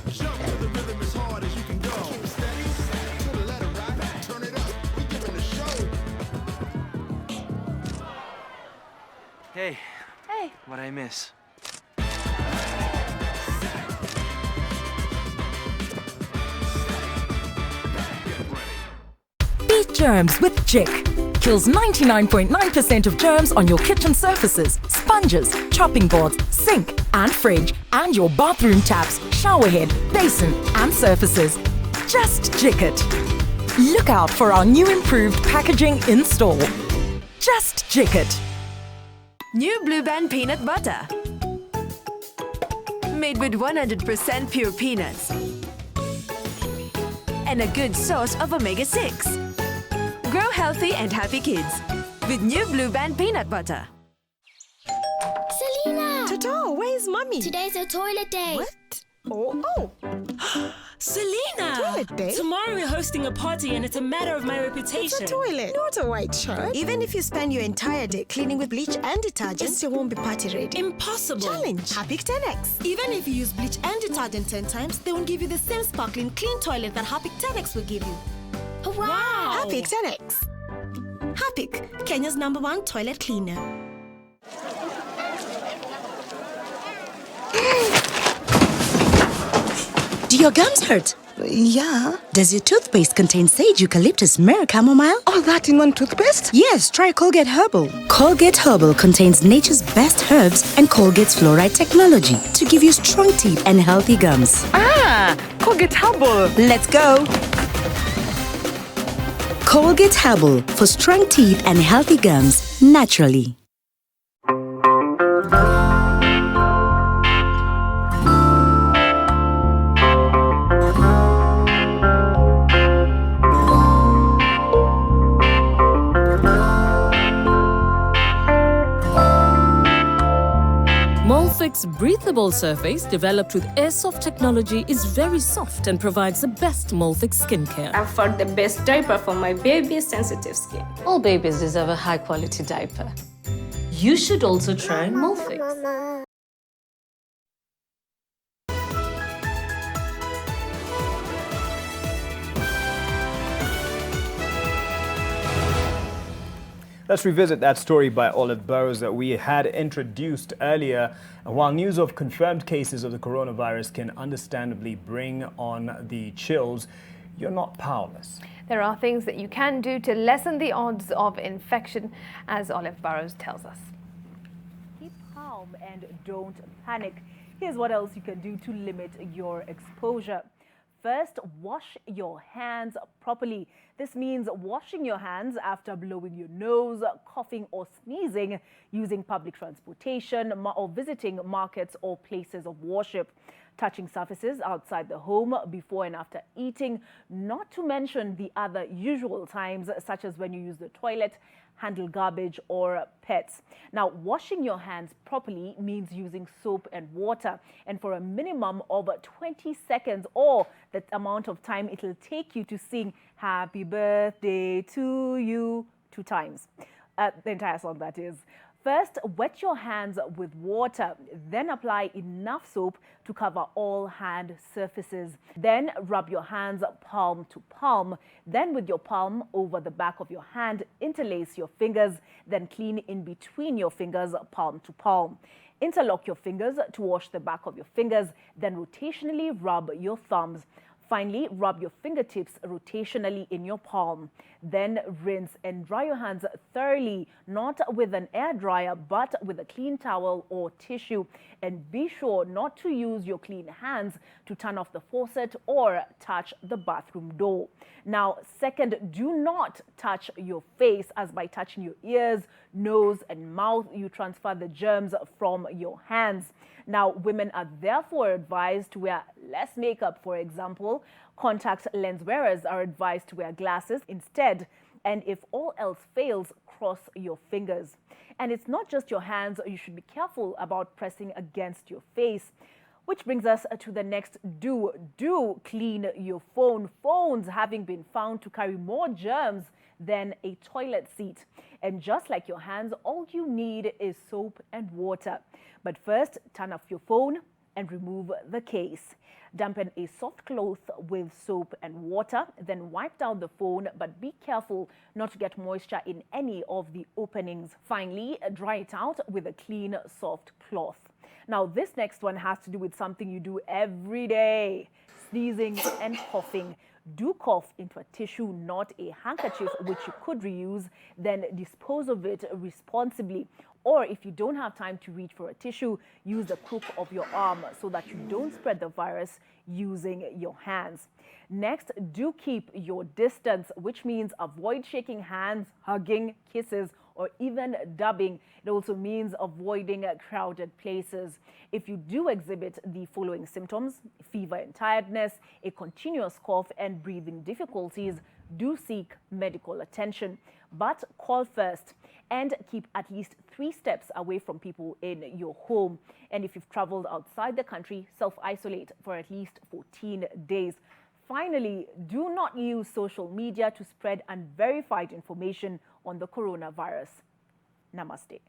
Speaker 9: jump to the rhythm as hard as you can go. Steady, to the letter, right? Turn it up, we giving the show.
Speaker 22: Hey. Hey. What'd I miss?
Speaker 23: Beat germs with Jik. Kills 99.9% of germs on your kitchen surfaces, sponges, chopping boards, sink and fridge, and your bathroom taps, shower head, basin and surfaces. Just Jik it. Look out for our new improved packaging in store. Just Jik it.
Speaker 25: New Blue Band Peanut Butter. Made with 100% pure peanuts. And a good source of omega-6. Grow healthy and happy kids with new Blue Band Peanut Butter.
Speaker 18: Selena!
Speaker 25: Toto, where's Mommy?
Speaker 18: Today's a toilet day.
Speaker 25: What? Oh.
Speaker 26: Selena!
Speaker 25: Toilet day?
Speaker 26: Tomorrow we're hosting a party and it's a matter of my reputation.
Speaker 25: It's a toilet, not a white shirt. Even if you spend your entire day cleaning with bleach and detergent, it still won't be party ready.
Speaker 26: Impossible.
Speaker 25: Challenge. Harpic 10X.
Speaker 26: Even if you use bleach and detergent 10 times, they won't give you the same sparkling clean toilet that Harpic 10X will give you.
Speaker 25: Wow! Harpic 10X. Harpic, Kenya's #1 toilet cleaner.
Speaker 27: Do your gums hurt?
Speaker 25: Yeah.
Speaker 27: Does your toothpaste contain sage, eucalyptus, myrrh, chamomile?
Speaker 25: All that in one toothpaste?
Speaker 27: Yes, try Colgate Herbal. Colgate Herbal contains nature's best herbs and Colgate's fluoride technology to give you strong teeth and healthy gums.
Speaker 25: Colgate Herbal.
Speaker 27: Let's go. Colgate Herbal for strong teeth and healthy gums naturally.
Speaker 5: Molfix breathable surface developed with airsoft technology is very soft and provides the best Molfix skincare.
Speaker 8: I've found the best diaper for my baby's sensitive skin.
Speaker 10: All babies deserve a high-quality diaper. You should also try Molfix.
Speaker 2: Let's revisit that story by Olive Burrows that we had introduced earlier. While news of confirmed cases of the coronavirus can understandably bring on the chills, you're not powerless.
Speaker 1: There are things that you can do to lessen the odds of infection, as Olive Burrows tells us.
Speaker 12: Keep calm and don't panic. Here's what else you can do to limit your exposure. First, wash your hands properly. This means washing your hands after blowing your nose, coughing or sneezing, using public transportation or visiting markets or places of worship, touching surfaces outside the home before and after eating, not to mention the other usual times such as when you use the toilet, handle garbage or pets. Now, washing your hands properly means using soap and water, and for a minimum of 20 seconds or the amount of time it'll take you to sing Happy Birthday to You 2 times. The entire song, that is. First, wet your hands with water, then apply enough soap to cover all hand surfaces. Then rub your hands palm to palm. Then with your palm over the back of your hand, interlace your fingers, then clean in between your fingers palm to palm. Interlock your fingers to wash the back of your fingers, then rotationally rub your thumbs. Finally, rub your fingertips rotationally in your palm. Then rinse and dry your hands thoroughly, not with an air dryer, but with a clean towel or tissue. And be sure not to use your clean hands to turn off the faucet or touch the bathroom door. Now, second, do not touch your face, as by touching your ears, nose, and mouth, you transfer the germs from your hands. Now, women are therefore advised to wear less makeup, for example. Contact lens wearers are advised to wear glasses instead. And if all else fails, cross your fingers. And it's not just your hands you should be careful about pressing against your face. Which brings us to the next do. Do clean your phone. Phones having been found to carry more germs than a toilet seat. And just like your hands, all you need is soap and water. But first, turn off your phone and remove the case. Dampen a soft cloth with soap and water, then wipe down the phone, but be careful not to get moisture in any of the openings. Finally, dry it out with a clean, soft cloth. Now, this next one has to do with something you do every day: sneezing and coughing. Do cough into a tissue, not a handkerchief, which you could reuse, then dispose of it responsibly. Or if you don't have time to reach for a tissue, use the crook of your arm so that you don't spread the virus using your hands. Next, do keep your distance, which means avoid shaking hands, hugging, kisses, or even dubbing. It also means avoiding crowded places. If you do exhibit the following symptoms: fever and tiredness, a continuous cough, and breathing difficulties, do seek medical attention. But call first and keep at least 3 steps away from people in your home. And if you've traveled outside the country, self-isolate for at least 14 days. Finally, do not use social media to spread unverified information on the coronavirus. Namaste.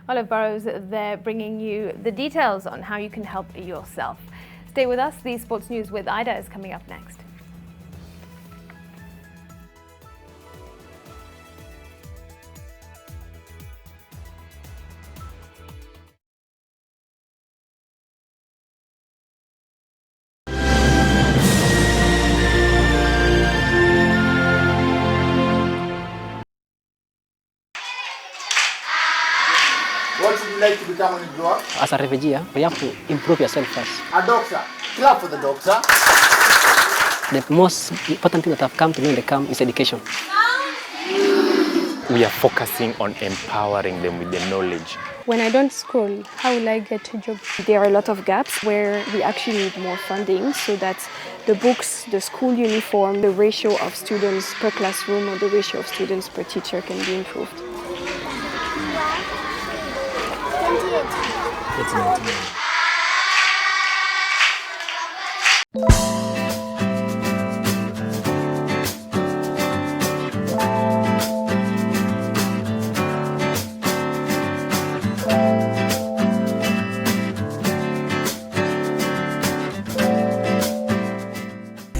Speaker 1: Olive Burrows there, bringing you the details on how you can help yourself. Stay with us. The sports news with Ida is coming up next.
Speaker 13: What would you like to become when you grow up?
Speaker 14: As a refugee, you have to improve yourself first.
Speaker 13: A doctor. Clap for the doctor.
Speaker 14: The most important thing that I've come to know in the camp is education.
Speaker 15: We are focusing on empowering them with the knowledge.
Speaker 28: When I don't school, how will I get a job? There are a lot of gaps where we actually need more funding so that the books, the school uniform, the ratio of students per classroom or the ratio of students per teacher can be improved.
Speaker 18: 98.
Speaker 3: It's 99.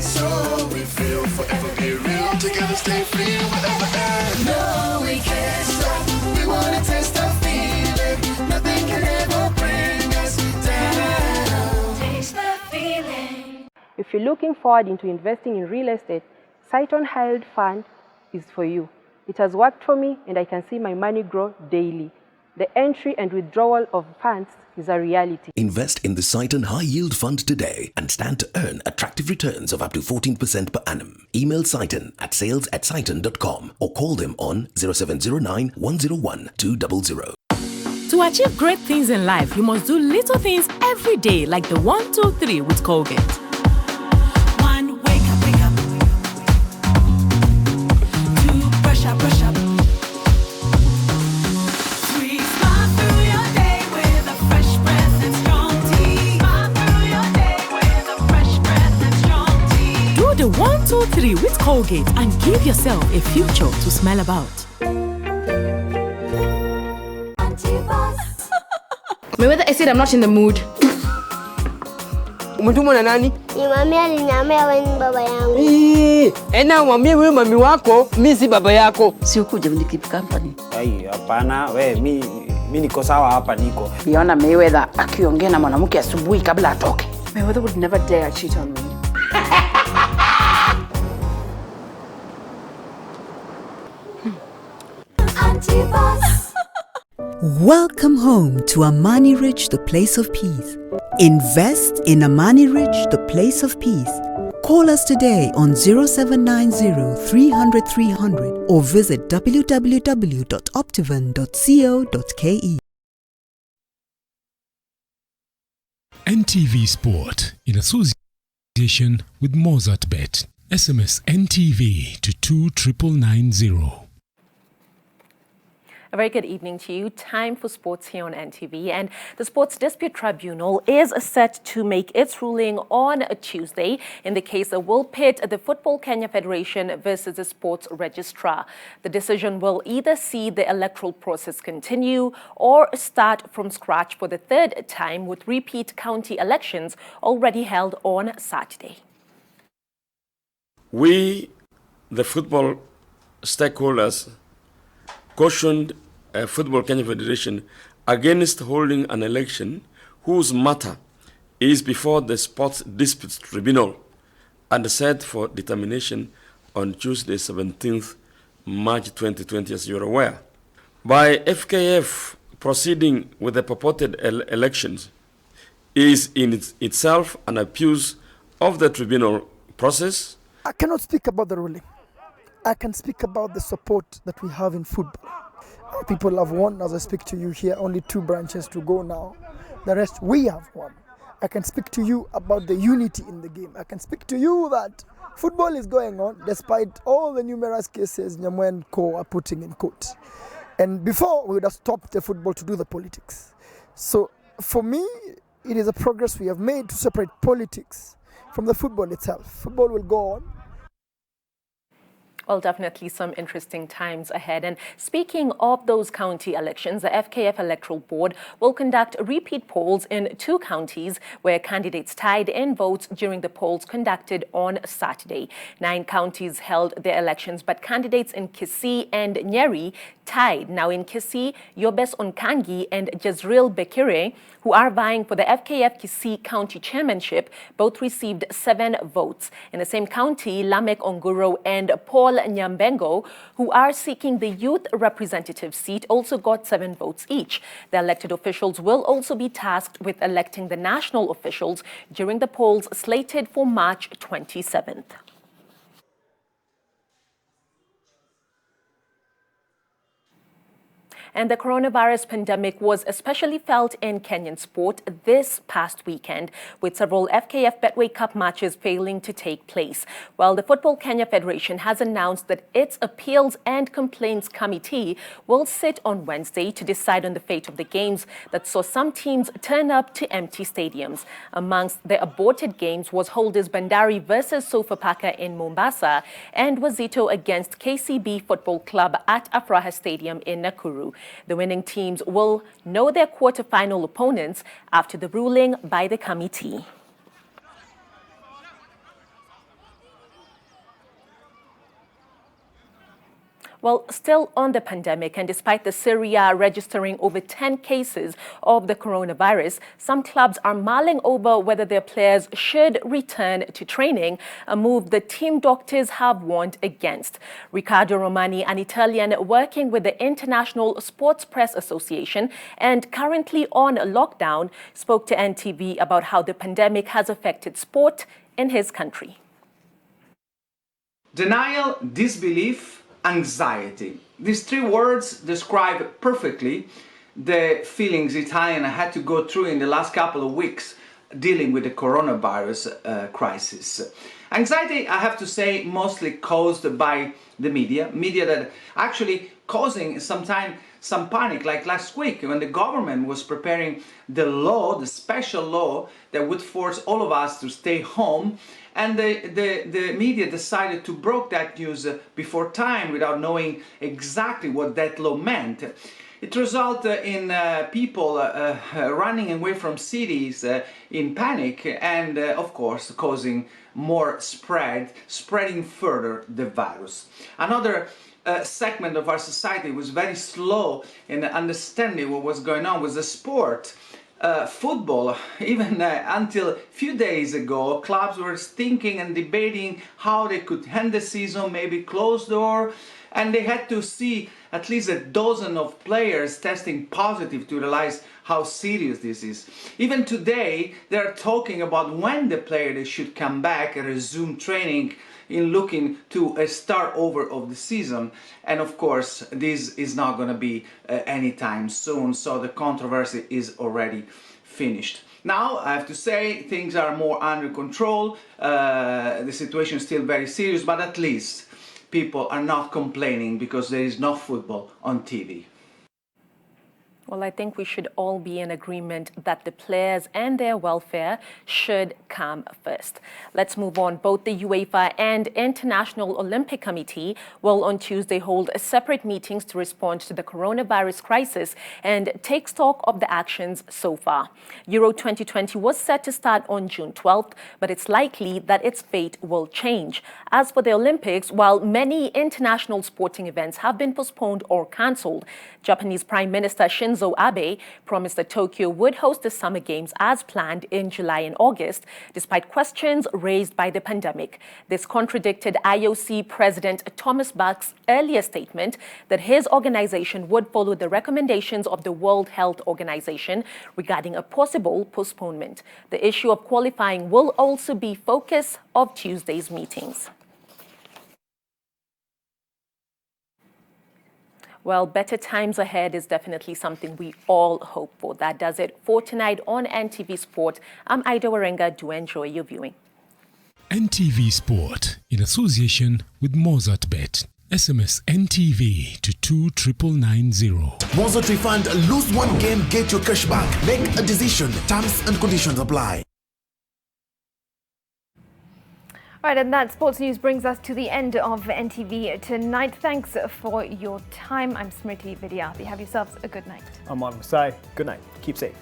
Speaker 9: So we feel forever be real. Together stay free whatever ends. No, we can't stop. We wanna taste the feeling. Nothing can ever bring us down. Taste the feeling.
Speaker 4: If you're looking forward into investing in real estate, Saiton High Yield Fund is for you. It has worked for me and I can see my money grow daily. The entry and withdrawal of funds is a reality.
Speaker 16: Invest in the Saiton High Yield Fund today and stand to earn attractive returns of up to 14% per annum. Email Saiton at sales@saiton.com or call them on 0709 101 200.
Speaker 23: To achieve great things in life, you must do little things every day, like the 1, 2, 3 with Colgate.
Speaker 9: 1, wake up, wake up. 2, brush up, brush up. 3, smile through your day with a fresh breath and strong tea. Smile through your day with a fresh breath and strong tea.
Speaker 23: Do the 1, 2, 3 with Colgate and give yourself a future to smile about.
Speaker 17: Mayweather, I said I'm not in the mood.
Speaker 19: Umetumwa na nani?
Speaker 18: Ni mami aliniambia wewe ni baba yangu.
Speaker 19: Ena umwambie wewe mami wako, mimi si baba yako.
Speaker 17: Si ukuja ni keep company.
Speaker 20: Ai, hapana, mimi niko sawa hapa niko.
Speaker 17: Niona Mayweather akiongea na mwanamke asubuhi kabla atoke.
Speaker 28: Mayweather would never dare cheat on me.
Speaker 11: Welcome home to Amani Ridge, the place of peace. Invest in Amani Ridge, the place of peace. Call us today on 0790 300 300 or visit www.optivan.co.ke.
Speaker 21: NTV Sport in association with Mozart Bet. SMS NTV to 29990.
Speaker 24: A very good evening to you. Time for sports here on NTV, and the Sports Dispute Tribunal is set to make its ruling on a Tuesday in the case that will pit the Football Kenya Federation versus the Sports Registrar. The decision will either see the electoral process continue or start from scratch for the third time, with repeat county elections already held on Saturday.
Speaker 29: We, the football stakeholders, cautioned Football Kenya Federation against holding an election whose matter is before the Sports Disputes Tribunal and set for determination on Tuesday, 17th March 2020, as you're aware. By FKF proceeding with the purported elections is in itself an abuse of the tribunal process.
Speaker 30: I cannot speak about the ruling. I can speak about the support that we have in football. Our people have won. As I speak to you here, only 2 branches to go now. The rest, we have won. I can speak to you about the unity in the game. I can speak to you that football is going on despite all the numerous cases Nyamwe and Co are putting in court. And before, we would have stopped the football to do the politics. So for me, it is a progress we have made to separate politics from the football itself. Football will go on.
Speaker 24: Well, definitely some interesting times ahead. And speaking of those county elections, the FKF Electoral Board will conduct repeat polls in 2 counties where candidates tied in votes during the polls conducted on Saturday. 9 counties held their elections, but candidates in Kisii and Nyeri tied. Now in Kisii, Yobes Onkangi and Jezreel Bekire, who are vying for the FKF Kisii County Chairmanship, both received 7 votes. In the same county, Lamek Onguro and Paul Nyambengo, who are seeking the youth representative seat, also got 7 votes each. The elected officials will also be tasked with electing the national officials during the polls slated for March 27th. And the coronavirus pandemic was especially felt in Kenyan sport this past weekend, with several FKF Betway Cup matches failing to take place. Well, the Football Kenya Federation has announced that its Appeals and Complaints Committee will sit on Wednesday to decide on the fate of the games that saw some teams turn up to empty stadiums. Amongst the aborted games was Holders Bandari versus Sofapaka in Mombasa and Wazito against KCB Football Club at Afraha Stadium in Nakuru. The winning teams will know their quarter-final opponents after the ruling by the committee. Well, still on the pandemic, and despite the Syria registering over 10 cases of the coronavirus, some clubs are mulling over whether their players should return to training, a move the team doctors have warned against. Riccardo Romani, an Italian working with the International Sports Press Association and currently on lockdown, spoke to NTV about how the pandemic has affected sport in his country.
Speaker 3: Denial, disbelief, anxiety. These three words describe perfectly the feelings Italians had to go through in the last couple of weeks dealing with the coronavirus crisis. Anxiety, I have to say, mostly caused by the media that actually causing sometimes some panic, like last week when the government was preparing the law, the special law that would force all of us to stay home, and the media decided to broke that news before time without knowing exactly what that law meant. It resulted in people running away from cities in panic and, of course, causing more spreading further the virus. Another segment of our society was very slow in understanding what was going on with the sport. Football, even until a few days ago, clubs were thinking and debating how they could end the season, maybe close door, and they had to see at least a dozen of players testing positive to realize how serious this is. Even today, they're talking about when the players should come back and resume training in looking to a start over of the season. And of course, this is not going to be anytime soon, so the controversy is already finished. Now, I have to say, things are more under control. The situation is still very serious, but at least people are not complaining because there is no football on TV.
Speaker 24: Well, I think we should all be in agreement that the players and their welfare should come first. Let's move on. Both the UEFA and International Olympic Committee will on Tuesday hold separate meetings to respond to the coronavirus crisis and take stock of the actions so far. Euro 2020 was set to start on June 12th, but it's likely that its fate will change. As for the Olympics, while many international sporting events have been postponed or cancelled, Japanese Prime Minister Shinzo Abe promised that Tokyo would host the Summer Games as planned in July and August, despite questions raised by the pandemic. This contradicted IOC President Thomas Bach's earlier statement that his organization would follow the recommendations of the World Health Organization regarding a possible postponement. The issue of qualifying will also be focus of Tuesday's meetings. Well, better times ahead is definitely something we all hope for. That does it for tonight on NTV Sport. I'm Ida Warenga. Do enjoy your viewing.
Speaker 21: NTV Sport in association with MozartBet. SMS NTV to 29990.
Speaker 16: Mozart Refund, lose one game, get your cash back. Make a decision. Terms and conditions apply.
Speaker 1: Right, and that sports news brings us to the end of NTV tonight. Thanks for your time. I'm Smriti Vidyarthi. Have yourselves a good night.
Speaker 2: I'm Mark Masai. Good night. Keep safe.